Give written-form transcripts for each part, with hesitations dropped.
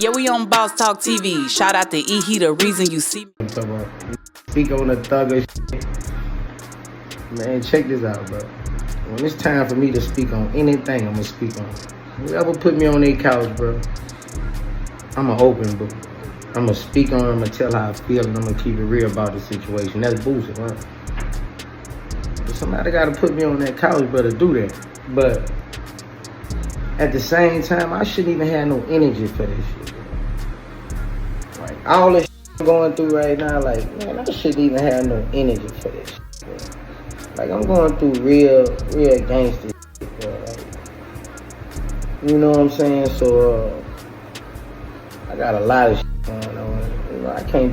Yeah, we on Boss Talk TV. Shout out to E. He the reason you see me. Speak on the thugger shit. Man, check this out, bro. When it's time for me to speak on anything, I'm gonna speak on. Whoever put me on their couch, bro, I'm an open book. I'm gonna speak on it, I'm gonna tell how I feel, and I'm gonna keep it real about the situation. That's Boosie, right? But somebody gotta put me on that couch, bro, to do that. But at the same time, I shouldn't even have no energy for this shit. Like, all this shit I'm going through right now, like, man, I shouldn't even have no energy for this shit, bro. Like, I'm going through real gangster shit, bro. Like, you know what I'm saying? So, I got a lot of shit going on. You know, I can't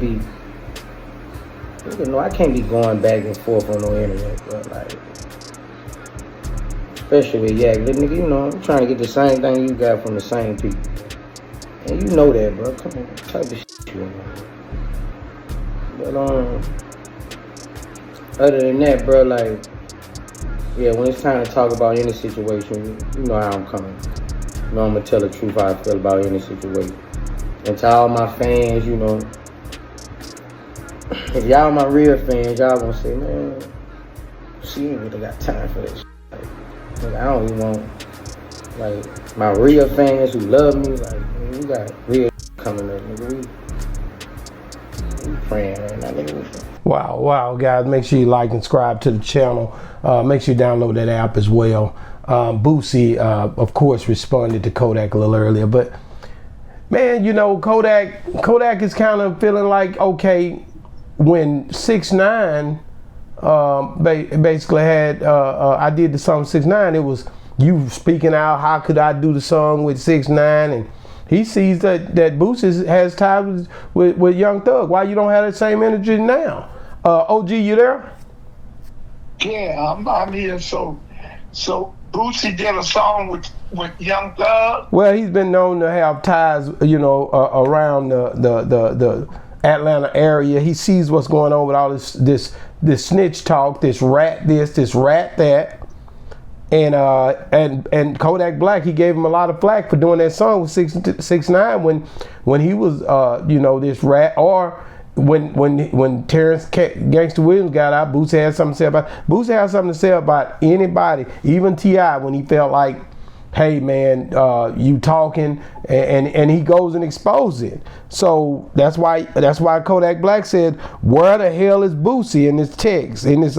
be going back and forth on no internet, bro. Like, especially with Yak. Little nigga, you know, I'm trying to get the same thing you got from the same people. And you know that, bro. Come on, type of shit you want. But, other than that, bro, like, yeah, when it's time to talk about any situation, you know how I'm coming. You know I'm gonna tell the truth how I feel about any situation. And to all my fans, you know, if y'all my real fans, y'all gonna say, man, she ain't really got time for this. Like, I don't even want, like, my real fans who love me, like, man, we got real coming up, nigga. We praying right now, nigga. Wow, guys, make sure you like and subscribe to the channel. Make sure you download that app as well. Boosie, of course, responded to Kodak a little earlier, but man, you know, Kodak is kind of feeling like, okay, when 6ix9ine basically had, I did the song 6ix9ine, it was you speaking out, how could I do the song with 6ix9ine, and he sees that Boosie has ties with Young Thug. Why you don't have that same energy now? OG, you there? Yeah, I'm here. So Boosie did a song with Young Thug. Well, he's been known to have ties, you know, around the Atlanta area. He sees what's going on with all this snitch talk, this rat that. And Kodak Black, he gave him a lot of flack for doing that song with 6ix9ine when he was you know, this rat, or when Terrence Gangsta Williams got out, Boosie had something to say about anybody, even T.I., when he felt like, hey man, you talking, and he goes and exposes it. So that's why Kodak Black said, where the hell is Boosie in this text, in this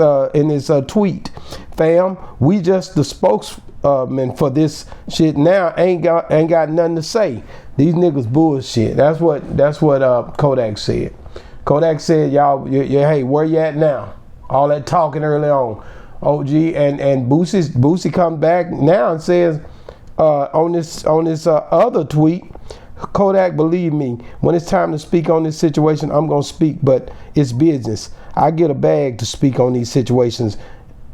tweet? Fam, we just the spokesman for this shit now, ain't got nothing to say. These niggas bullshit. That's what Kodak said. Kodak said, y'all, hey, where you at now? All that talking early on, OG, and Boosie comes back now and says, on this other tweet, Kodak, believe me, when it's time to speak on this situation, I'm gonna speak, but it's business. I get a bag to speak on these situations,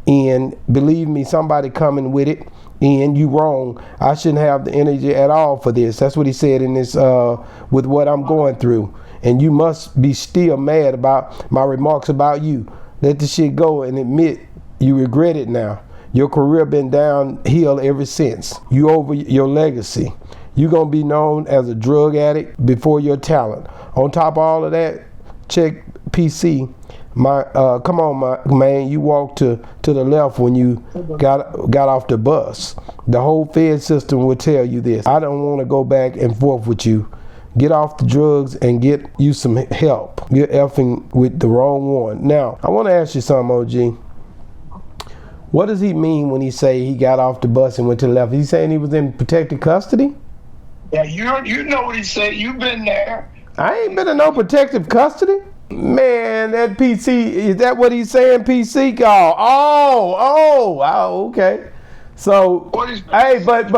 and believe me, somebody coming with it, and you wrong. I shouldn't have the energy at all for this. That's what he said in this, with what I'm going through. And you must be still mad about my remarks about you. Let the shit go and admit you regret it now. Your career been downhill ever since. You over your legacy. You gonna be known as a drug addict before your talent. On top of all of that, check PC. Come on, my man. You walked to the left when you got off the bus. The whole Fed system will tell you this. I don't want to go back and forth with you. Get off the drugs and get you some help. You're effing with the wrong one. Now, I want to ask you something, OG. What does he mean when he say he got off the bus and went to the left? Is he saying he was in protected custody? Yeah, you know what he said. You've been there. I ain't been in no protective custody. Man, that PC, is that what he's saying, PC? Oh, okay. So, What is hey, but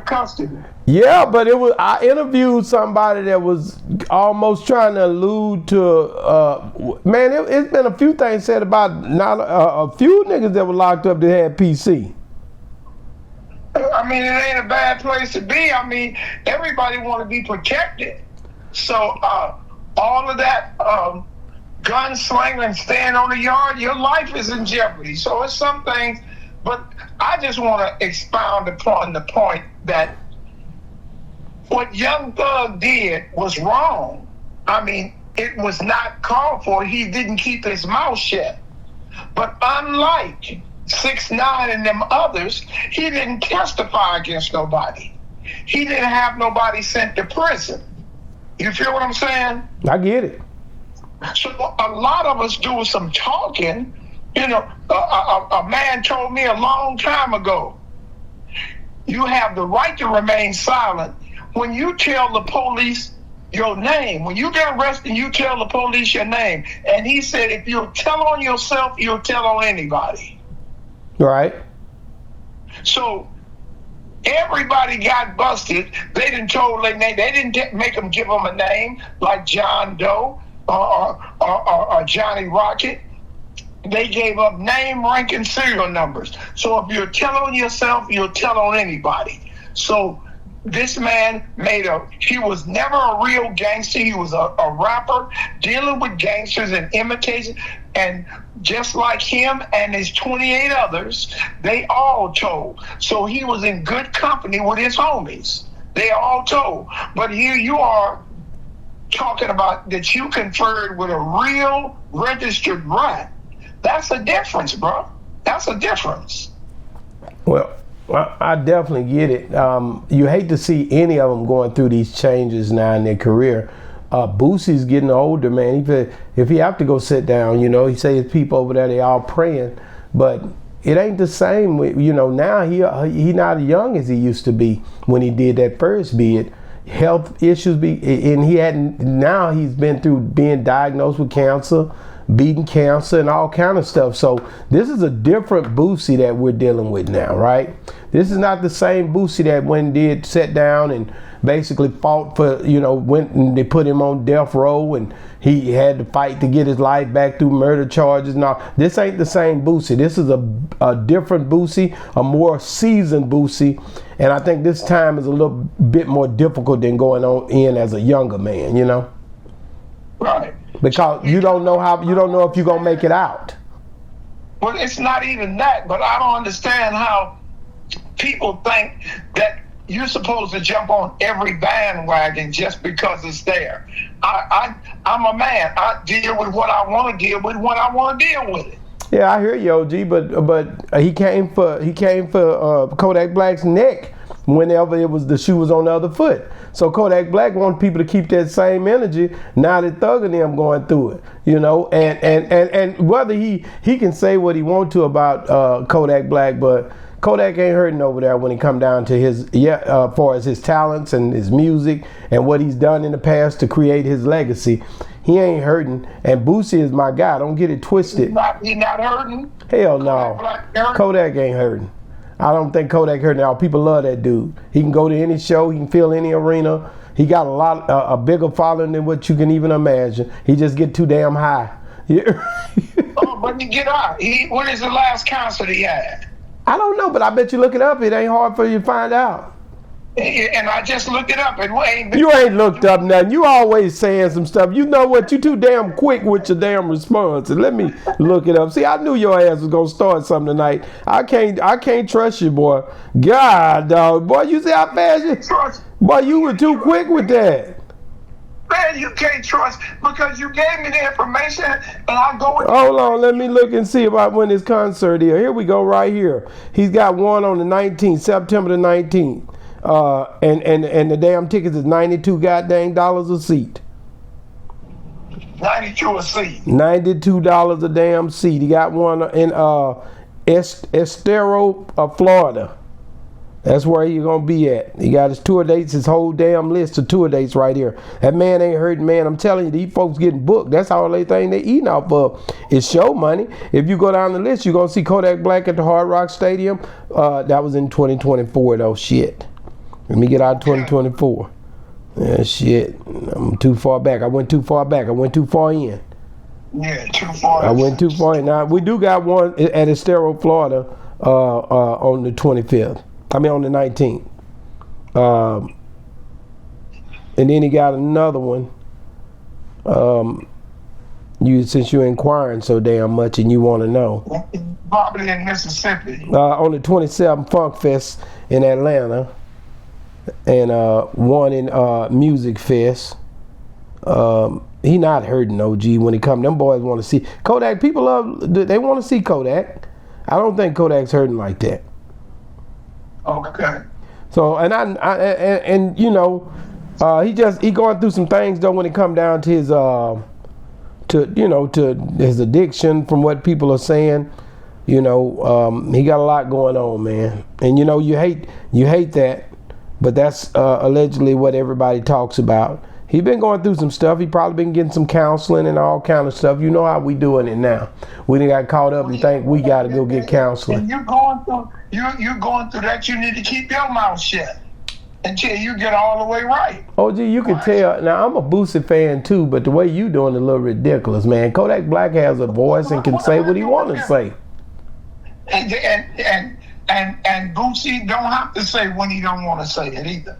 custody? yeah, but I interviewed somebody that was almost trying to allude to, man, it's been a few things said about a few niggas that were locked up that had PC. I mean, it ain't a bad place to be. I mean, everybody want to be protected. So, all of that gunslinging, staying on the yard, your life is in jeopardy. So it's some things, but I just want to expound upon the point that what Young Thug did was wrong. I mean, it was not called for. He didn't keep his mouth shut. But unlike 6ix9ine and them others, he didn't testify against nobody. He didn't have nobody sent to prison. You feel what I'm saying? I get it. So a lot of us do some talking. You know, a man told me a long time ago, you have the right to remain silent when you tell the police your name. When you get arrested, you tell the police your name. And he said, if you'll tell on yourself, you'll tell on anybody. Right. So everybody got busted. They didn't told their name. They didn't make them give them a name like John Doe or Johnny Rocket. They gave up name, rank, and serial numbers. So if you'll tell on yourself, you'll tell on anybody. So this man he was never a real gangster. He was a rapper dealing with gangsters and imitating. And just like him and his 28 others, they all told. So he was in good company with his homies. They all told. But here you are talking about that you conferred with a real registered rat. That's a difference, bro. That's a difference. Well, I definitely get it. You hate to see any of them going through these changes now in their career. Boosie's getting older, man. If he have to go sit down, you know, he say his people over there, they all praying, but it ain't the same. You know, now he not as young as he used to be when he did that first bid. Health issues and now he's been through being diagnosed with cancer, beating cancer and all kind of stuff. So this is a different Boosie that we're dealing with now, right? This is not the same Boosie that sat down and basically fought for, you know, went and they put him on death row and he had to fight to get his life back through murder charges. Now, this ain't the same Boosie. This is a different Boosie, a more seasoned Boosie. And I think this time is a little bit more difficult than going on in as a younger man, you know? Right. Because you don't know if you're gonna make it out. Well, it's not even that, but I don't understand how people think that you're supposed to jump on every bandwagon just because it's there. I'm a man. I deal with what I want to deal with when I want to deal with it. Yeah, I hear you, OG, but he came for Kodak Black's neck whenever the shoe was on the other foot. So Kodak Black wanted people to keep that same energy. Now that Thug and them going through it, you know, and whether he can say what he want to about Kodak Black, but Kodak ain't hurting over there when it come down to his far as his talents and his music and what he's done in the past to create his legacy. He ain't hurting, and Boosie is my guy. Don't get it twisted. He not hurting? Hell no. Kodak ain't hurting. I don't think Kodak hurting. Now people love that dude. He can go to any show. He can fill any arena. He got a bigger following than what you can even imagine. He just get too damn high. Yeah. Oh, but you get out. What is the last concert he had? I don't know, but I bet you look it up. It ain't hard for you to find out. And I just looked it up. You ain't looked up nothing. You always saying some stuff. You know what? You too damn quick with your damn response. And let me look it up. See, I knew your ass was gonna start something tonight. I can't trust you, boy. God, dog, boy, you see how fast you? Boy, you were too quick with that. Man, you can't trust because you gave me the information, and I go with. Hold on, let me look and see about when his concert is. Here we go, right here. He's got one on the 19th, September the 19th. And the damn tickets is $92 goddamn dollars a seat. $92 a seat. $92 a damn seat. He got one in Estero, Florida. That's where you're gonna be at. He got his tour dates, his whole damn list of tour dates right here. That man ain't hurting, man. I'm telling you, these folks getting booked. That's all they think they eating off of is show money. If you go down the list, you're gonna see Kodak Black at the Hard Rock Stadium. That was in 2024 though. Shit. Let me get out of 2024. Yeah, shit. I'm too far back. I went too far back. I went too far in. Yeah, too far. I went too far in. Now we do got one at Estero, Florida, on the 25th. I mean on the 19th. And then he got another one. Since you're inquiring so damn much and you want to know. Probably in Mississippi. On the 27th Funk Fest in Atlanta. and won in Music Fest. He not hurting OG when it come. Them boys want to see Kodak. People they want to see Kodak. I don't think Kodak's hurting like that. Okay. So and you know, he going through some things though when it come down to his to his addiction. From what people are saying, you know, he got a lot going on, man. And you know, you hate that, but that's allegedly what everybody talks about. He been going through some stuff. He probably been getting some counseling and all kind of stuff. You know how we doing it now. We done got caught up and think we got to go get counseling. And you're going through that. You need to keep your mouth shut until you get all the way right. OG, you can tell. Now, I'm a Boosie fan too, but the way you doing is a little ridiculous, man. Kodak Black has a voice and can say what he want to say. And Boosie don't have to say when he don't want to say it either.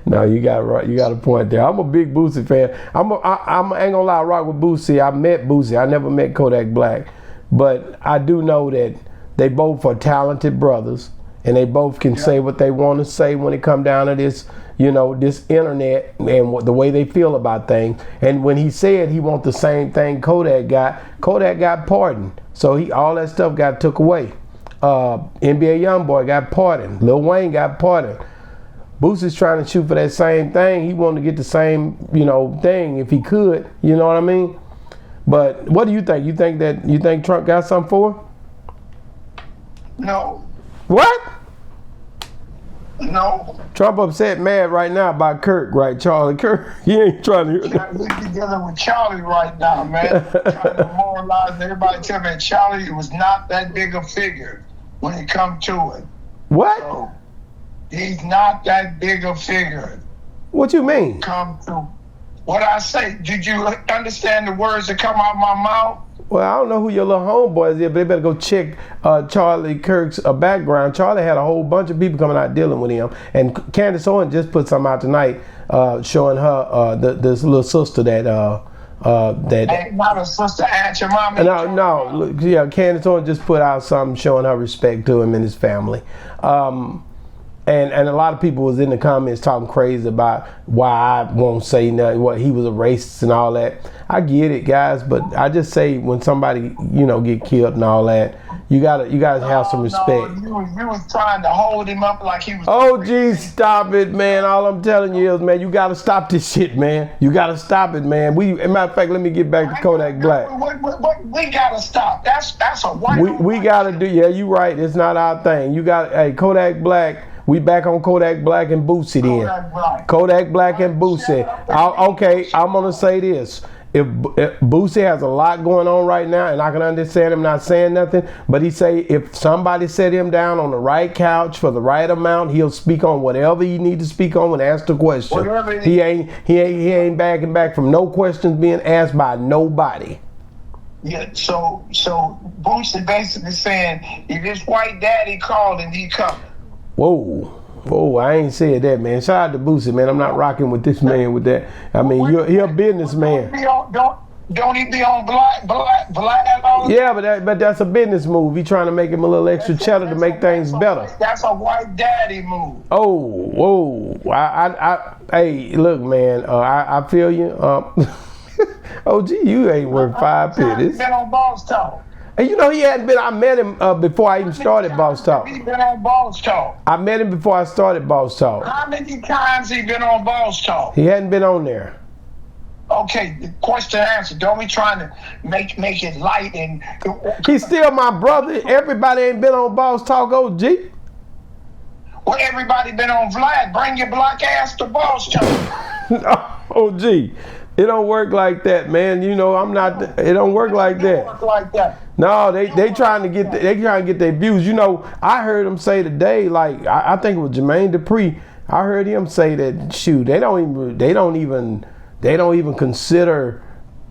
No, you got a point there. I'm a big Boosie fan. I ain't gonna lie, I rock with Boosie. I met Boosie. I never met Kodak Black, but I do know that they both are talented brothers, and they both can say what they want to say when it come down to this, you know, this internet and the way they feel about things. And when he said he want the same thing Kodak got pardoned, so all that stuff got took away. NBA YoungBoy got pardoned. Lil Wayne got pardoned. Boosie's trying to shoot for that same thing. He wanted to get the same, you know, thing if he could. You know what I mean? But what do you think? You think Trump got something for him? No. What? No. Trump upset, mad right now about Kirk, right? Charlie Kirk. He ain't trying to hear that. We're together with Charlie right now, man. Trying to moralize everybody. Tell me Charlie was not that big a figure when it come to it. What? So, he's not that big a figure. What you mean? Come to what I say. Did you understand the words that come out of my mouth? Well, I don't know who your little homeboy is, but they better go check Charlie Kirk's background. Charlie had a whole bunch of people coming out dealing with him, and Candace Owens just put something out tonight showing her this little sister that ain't not a sister, Aunt your mama. No, look, yeah, Candace Owens just put out something showing her respect to him and his family. And a lot of people was in the comments talking crazy about why I won't say nothing, what he was a racist and all that. I get it, guys, but I just say when somebody, you know, get killed and all that, you guys have some respect. No, you was trying to hold him up like he was. Oh, geez, stop it, man. All I'm telling you is, man, you got to stop this shit, man. You got to stop it, man. As a matter of fact, let me get back to Kodak Black. We got to stop. That's a white. We got to do, yeah, you right. It's not our thing. Hey, Kodak Black. We back on Kodak Black and Boosie then. Kodak Black and Boosie. Okay, I'm gonna say this. If Boosie has a lot going on right now, and I can understand him not saying nothing, but he say if somebody set him down on the right couch for the right amount, he'll speak on whatever he need to speak on and ask the question. He ain't backing back from no questions being asked by nobody. Yeah, so Boosie basically saying if his white daddy called and he coming. Whoa, I ain't said that, man. Shout out to Boosie, man. I'm not rocking with this man with that. I mean, you're a businessman. Don't he be on black all yeah, but that's a business move. He trying to make him a little extra cheddar to make things better. That's a white daddy move. Oh, whoa. Hey, look, man. I feel you. OG, you ain't worth 5 pennies. Been on Boss Talk. And you know he hadn't been. I met him before I even started Boss Talk. He been on Boss Talk. I met him before I started Boss Talk. How many times he been on Boss Talk? He hadn't been on there. Okay, the question answered. Don't be trying to make it light and. He's still my brother. Everybody ain't been on Boss Talk, OG. Well, everybody been on Vlad. Bring your black ass to Boss Talk. OG. It don't work like that, man. You know I'm not. It don't work like that. Work like that. No, they trying to get their views. You know, I heard him say today, like I think it was Jermaine Dupri. I heard him say that shoot, they don't even consider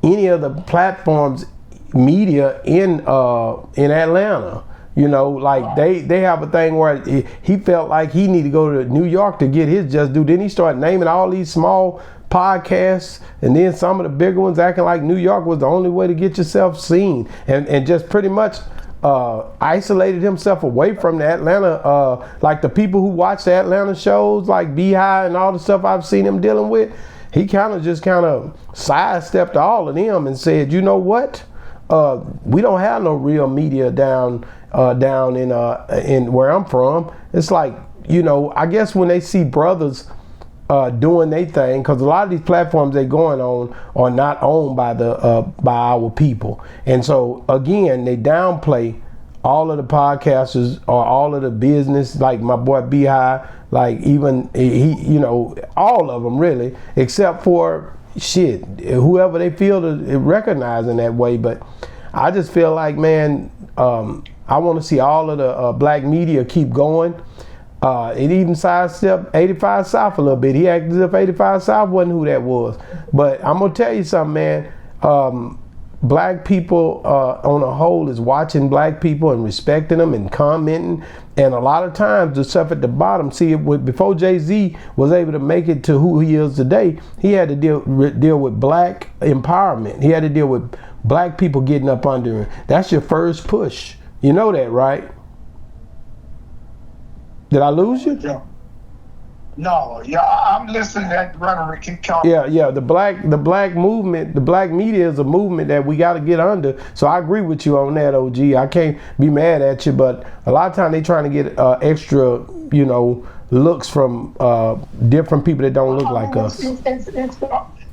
any of the platforms media in Atlanta. You know, like they have a thing where he felt like he need to go to New York to get his just due. Then he started naming all these small podcasts, and then some of the bigger ones acting like New York was the only way to get yourself seen, and just pretty much isolated himself away from the Atlanta, like the people who watch the Atlanta shows, like Beehive and all the stuff I've seen him dealing with. He kind of sidestepped all of them and said, you know what? We don't have no real media down in where I'm from. It's like, you know, I guess when they see brothers doing their thing, because a lot of these platforms they're going on are not owned by by our people, and so again they downplay all of the podcasters or all of the business, like my boy Beehive, like even he, you know, all of them really, except for shit whoever they feel to recognize in that way. But I just feel like, man, I want to see all of the black media keep going. It even sidestepped 85 South a little bit. He acted as if 85 South wasn't who that was. But I'm gonna tell you something, man. Black people on a whole is watching black people and respecting them and commenting. And a lot of times the stuff at the bottom, see, before Jay-Z was able to make it to who he is today, he had to deal with black empowerment. He had to deal with black people getting up under him. That's your first push. You know that, right? Did I lose you? Yeah. No, yeah, I'm listening to that rhetoric keep talking. Yeah. The black movement, the black media is a movement that we got to get under. So I agree with you on that, OG. I can't be mad at you, but a lot of times they trying to get extra, you know, looks from different people that don't look like us.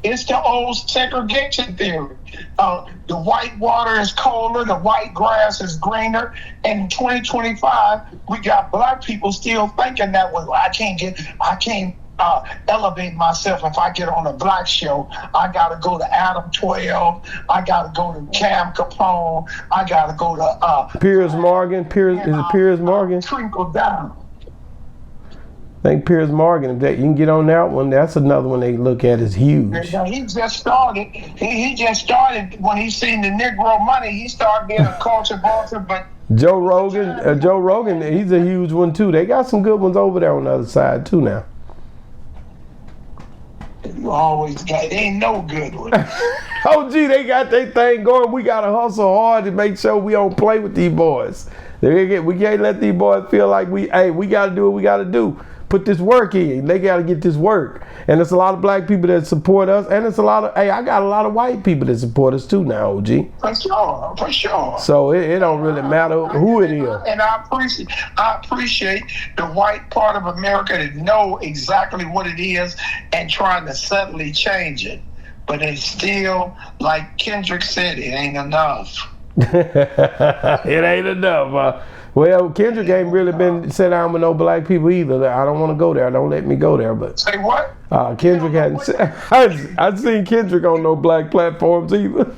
It's the old segregation theory. The white water is colder, the white grass is greener. And in 2025, we got black people still thinking that way. I can't elevate myself if I get on a black show. I gotta go to Adam 12. I gotta go to Cam Capone. I gotta go to Piers Morgan. Is it Piers Morgan? Trickle down. I think Piers Morgan, if that you can get on that one, that's another one they look at as huge. He just started. He just started when he seen the Negro money. He started being a culture vulture. But Joe Rogan, he's a huge one too. They got some good ones over there on the other side too now. You always got, it ain't no good one. Oh gee, they got their thing going. We gotta hustle hard to make sure we don't play with these boys. We can't let these boys feel like we gotta do what we gotta do. Put this work in. They got to get this work. And it's a lot of black people that support us. And it's a lot of, I got a lot of white people that support us too now, OG. For sure. So it don't really matter who it is. And I appreciate the white part of America that know exactly what it is and trying to subtly change it. But it's still, like Kendrick said, it ain't enough. It ain't enough. Well, Kendrick ain't really been set down with no black people either. I don't want to go there. Don't let me go there. But say what? Kendrick hadn't. I've seen Kendrick on no black platforms either.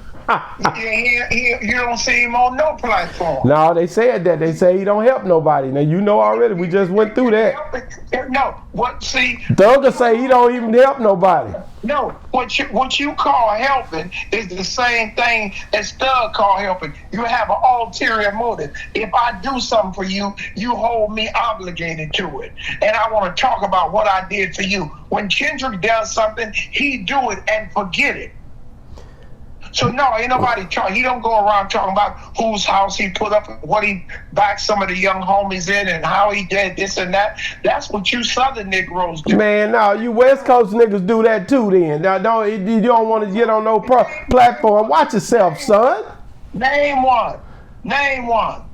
You don't see him on no platform. No, they said that. They say he don't help nobody. Now you know already. We just went through that. No, what? See, Thugger say he don't even help nobody. No, what you call helping is the same thing as Thug call helping. You have an ulterior motive. If I do something for you, you hold me obligated to it. And I want to talk about what I did for you. When Kendrick does something, he do it and forget it. So no, ain't nobody talking. He don't go around talking about whose house he put up, what he backed some of the young homies in, and how he did this and that. That's what you Southern Negroes do. Man, no, you West Coast niggas do that too. Then now, you don't want to get on no platform. Watch yourself, son. Name one.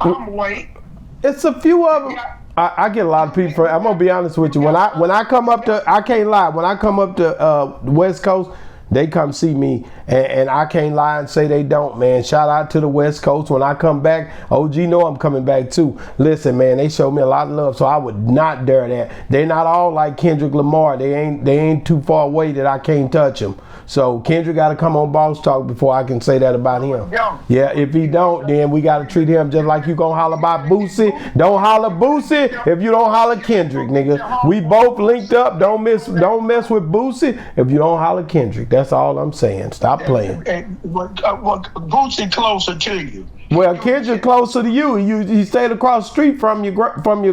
I'm waiting. It's a few of them. I get a lot of people. I'm gonna be honest with you. When I come up to, I can't lie. When I come up to West Coast, they come see me, and I can't lie and say they don't, man. Shout out to the West Coast. When I come back, OG know I'm coming back too. Listen, man, they showed me a lot of love, so I would not dare that. They not all like Kendrick Lamar. They ain't too far away that I can't touch them. So Kendrick got to come on Boss Talk before I can say that about him. Yeah, if he don't, then we got to treat him just like you gonna holler about Boosie. Don't holler Boosie if you don't holler Kendrick, nigga. We both linked up. Don't mess with Boosie if you don't holler Kendrick. That's all I'm saying. Stop playing. Boosie closer to you. Well, Kendrick closer to you. You stayed across the street from your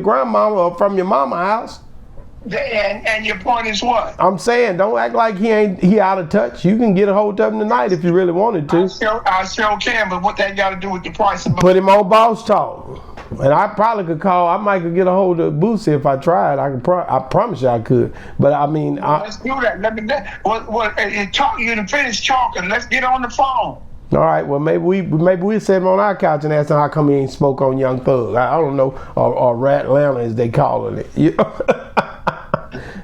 grandmama or from your mama house. And your point is what? I'm saying, don't act like he out of touch. You can get a hold of him tonight if you really wanted to. I sure can, but what that got to do with the price of Put him on Boss Talk. And I probably could call. I might could get a hold of Boosie if I tried. I promise you I could. But I mean, let's do that. Let me. Talk. You done finished talking. Let's get on the phone. All right. Well, maybe we sit him on our couch and ask him how come he ain't spoke on Young Thug. I don't know, or Rat Atlanta as they calling it. You know?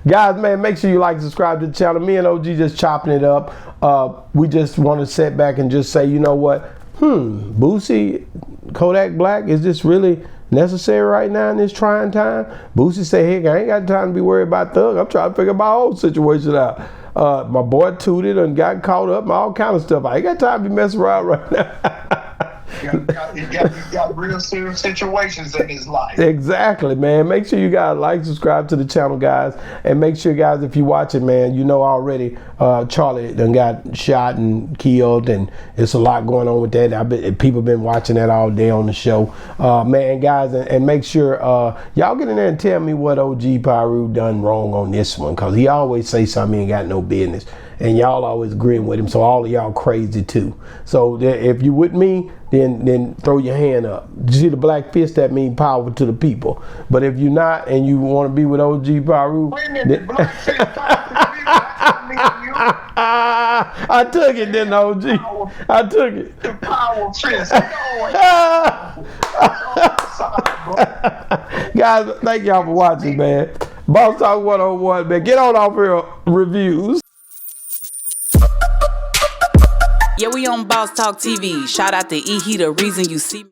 Guys, man, make sure you like and subscribe to the channel. Me and OG just chopping it up. We just want to sit back and just say, you know what? Boosie, Kodak Black, is this really necessary right now in this trying time? Boosie say, hey, I ain't got time to be worried about Thug. I'm trying to figure my whole situation out. My boy tooted and got caught up and all kind of stuff. I ain't got time to be messing around right now. You got real serious situations in his life. Exactly, man. Make sure you guys like, subscribe to the channel, guys. And make sure, guys, if you watch it, man, you know already Charlie done got shot and killed, and it's a lot going on with that. People been watching that all day on the show. Man, guys, and make sure y'all get in there and tell me what OG Pyru done wrong on this one, because he always say something he ain't got no business. And y'all always agreeing with him, so all of y'all crazy too. So if you with me, then throw your hand up. You see the black fist, that means power to the people. But if you're not and you want to be with OG Pyru, wait a minute, the black fist power to the people. I took it, didn't I, OG? I took it. The power fist. Guys, thank y'all for watching, man. Boss Talk 101, man. Get on off here reviews. Yeah, we on Boss Talk TV. Shout out to E. He the reason you see me.